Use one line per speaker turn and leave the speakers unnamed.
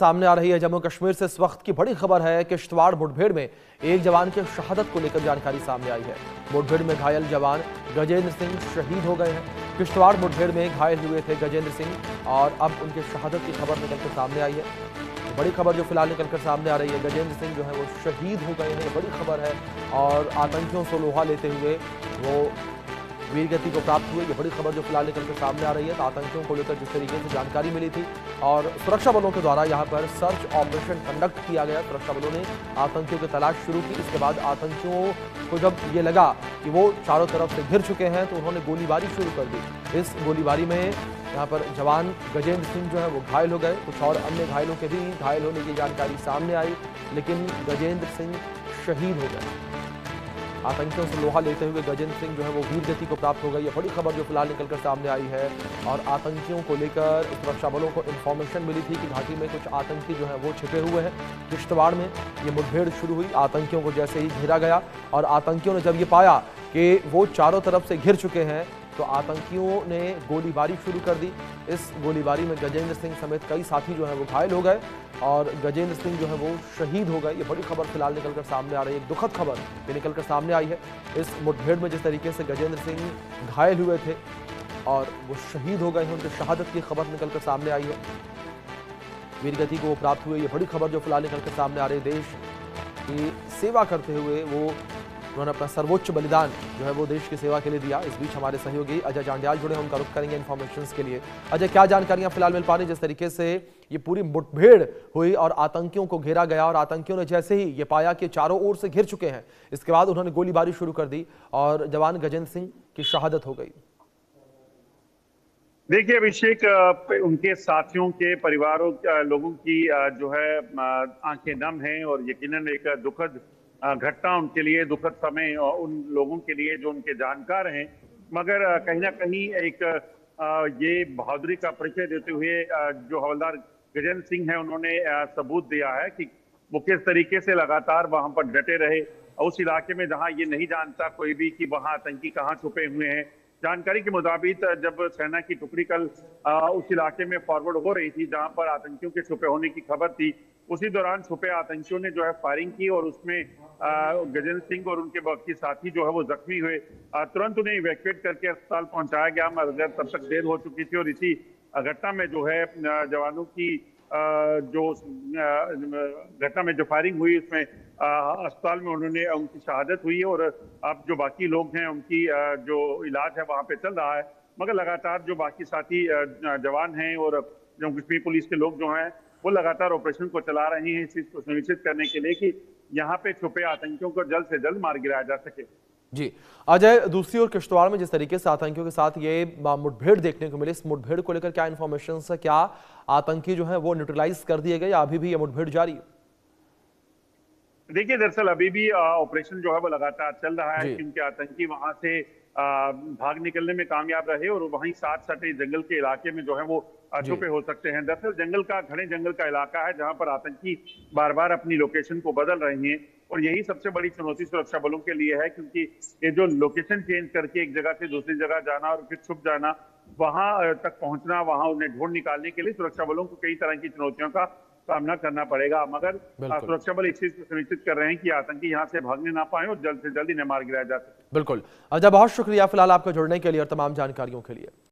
सामने आ रही है जम्मू कश्मीर से। इस वक्त की बड़ी खबर है, किश्तवाड़ मुठभेड़ में एक जवान की शहादत को लेकर जानकारी सामने आई है। मुठभेड़ में घायल जवान गजेंद्र सिंह शहीद हो गए हैं। किश्तवाड़ मुठभेड़ में घायल हुए थे गजेंद्र सिंह और अब उनकी शहादत की खबर निकलकर सामने आई है। बड़ी खबर जो फिलहाल निकलकर सामने आ रही है, गजेंद्र सिंह जो है वो शहीद हो गए हैं, बड़ी खबर है। और आतंकियों से लोहा लेते हुए वो वीरगति को प्राप्त हुए, ये बड़ी खबर जो फिलहाल निकलकर सामने आ रही है। तो आतंकियों को लेकर जिस तरीके से जानकारी मिली थी और सुरक्षा बलों के द्वारा यहाँ पर सर्च ऑपरेशन कंडक्ट किया गया, सुरक्षा बलों ने आतंकियों की तलाश शुरू की। इसके बाद आतंकियों को जब ये लगा कि वो चारों तरफ से घिर चुके हैं तो उन्होंने गोलीबारी शुरू कर दी। इस गोलीबारी में यहाँ पर जवान गजेंद्र सिंह जो है वो घायल हो गए, कुछ और अन्य घायलों के भी घायल होने की जानकारी सामने आई, लेकिन गजेंद्र सिंह शहीद हो गए। आतंकियों से लोहा लेते हुए गजेंद्र सिंह जो है वो वीरगति को प्राप्त हो गई। ये बड़ी खबर जो फिलहाल निकलकर सामने आई है। और आतंकियों को लेकर सुरक्षा बलों को इन्फॉर्मेशन मिली थी कि घाटी में कुछ आतंकी जो है वो छिपे हुए हैं। किश्तवाड़ में ये मुठभेड़ शुरू हुई, आतंकियों को जैसे ही घेरा गया और आतंकियों ने जब ये पाया कि वो चारों तरफ से घिर चुके हैं तो आतंकियों ने गोलीबारी शुरू कर दी। इस गोलीबारी में गजेंद्र सिंह समेत कई साथी जो है वो घायल हो गए और गजेंद्र सिंह जो है वो शहीद हो गए। ये बड़ी खबर फिलहाल निकलकर सामने आ रही है, एक दुखद खबर ये निकलकर सामने आई है। इस मुठभेड़ में जिस तरीके से गजेंद्र सिंह घायल हुए थे और वो शहीद हो गए हैं, उनकी शहादत की खबर निकलकर सामने आई है। वीरगति को वो प्राप्त हुए, ये बड़ी खबर जो फिलहाल निकलकर सामने आ रही है। देश की सेवा करते हुए वो उन्होंने अपना सर्वोच्च बलिदान जो है वो देश की सेवा के लिए दिया। इस बीच हमारे सहयोगी अजय जांडियाल जुड़े, उनका रुख करेंगे इन्फॉर्मेशन के लिए। अजय, क्या जानकारियां फिलहाल मिल पा रही, जिस तरीके से ये पूरी मुठभेड़ हुई और आतंकियों को घेरा गया और आतंकियों ने जैसे ही ये पाया कि चारों ओर से घिर चुके हैं, इसके बाद उन्होंने गोलीबारी शुरू कर दी और जवान गजेंद्र सिंह की शहादत हो गई।
देखिए अभिषेक, उनके साथियों के परिवारों लोगों की जो है आंखें नम हैं और यकीनन एक दुखद घटना उनके लिए, दुखद समय उन लोगों के लिए जो उनके जानकार हैं। मगर कहीं ना कहीं एक ये बहादुरी का परिचय देते हुए जो हवलदार गजेंद्र सिंह है उन्होंने सबूत दिया है कि वो किस तरीके से लगातार वहां पर डटे रहे उस इलाके में जहां ये नहीं जानता कोई भी कि वहां आतंकी कहां छुपे हुए हैं। जानकारी के मुताबिक जब सेना की टुकड़ी कल उस इलाके में फॉरवर्ड हो रही थी जहां पर आतंकियों के छुपे होने की खबर थी, उसी दौरान छुपे आतंकियों ने जो है फायरिंग की और उसमें गजेंद्र सिंह और उनके बाकी साथी जो है वो जख्मी हुए। तुरंत उन्हें इवैक्यूएट करके अस्पताल पहुंचाया गया, मगर तब तक देर हो चुकी थी और इसी घटना में जो है जवानों की जो घटना में जो फायरिंग हुई उसमें अस्पताल में उनकी शहादत हुई है। और अब जो बाकी लोग हैं उनकी जो इलाज है वहां पे चल रहा है। मगर लगातार जो बाकी साथी जवान हैं और जम्मू कश्मीर पुलिस के लोग जो हैं वो लगातार ऑपरेशन को चला रहे हैं इस चीज को सुनिश्चित करने के लिए कि यहाँ पे छुपे आतंकियों को जल्द से जल्द मार गिराया जा सके।
जी अजय, दूसरी ओर किश्तवाड़ में जिस तरीके से आतंकियों के साथ ये मुठभेड़ देखने को मिली, इस मुठभेड़ को लेकर क्या इन्फॉर्मेशन है? क्या आतंकी जो है वो न्यूट्रलाइज कर दिए गए या अभी भी ये मुठभेड़ जारी है?
देखिए दरअसल अभी भी ऑपरेशन जो है वो लगातार चल रहा है क्योंकि आतंकी वहां से भाग निकलने में कामयाब रहे और वहीं साथ सटे जंगल के इलाके में जो है वो छुपे हो सकते हैं। दरअसल घने जंगल का इलाका है जहां पर आतंकी बार बार अपनी लोकेशन को बदल रहे हैं और यही सबसे बड़ी चुनौती सुरक्षा बलों के लिए है क्योंकि ये जो लोकेशन चेंज करके एक जगह से दूसरी जगह जाना और फिर छुप जाना, वहां तक पहुंचना, वहां उन्हें ढूंढ निकालने के लिए सुरक्षा बलों को कई तरह की चुनौतियों का सामना करना पड़ेगा। मगर सुरक्षा बल इस चीज को सुनिश्चित कर रहे हैं कि आतंकी यहाँ से भागने ना पाए और जल्द से जल्द इन्हें मार गिराया जा सके।
बिल्कुल अजय, बहुत शुक्रिया फिलहाल आपको जुड़ने के लिए और तमाम जानकारियों के लिए।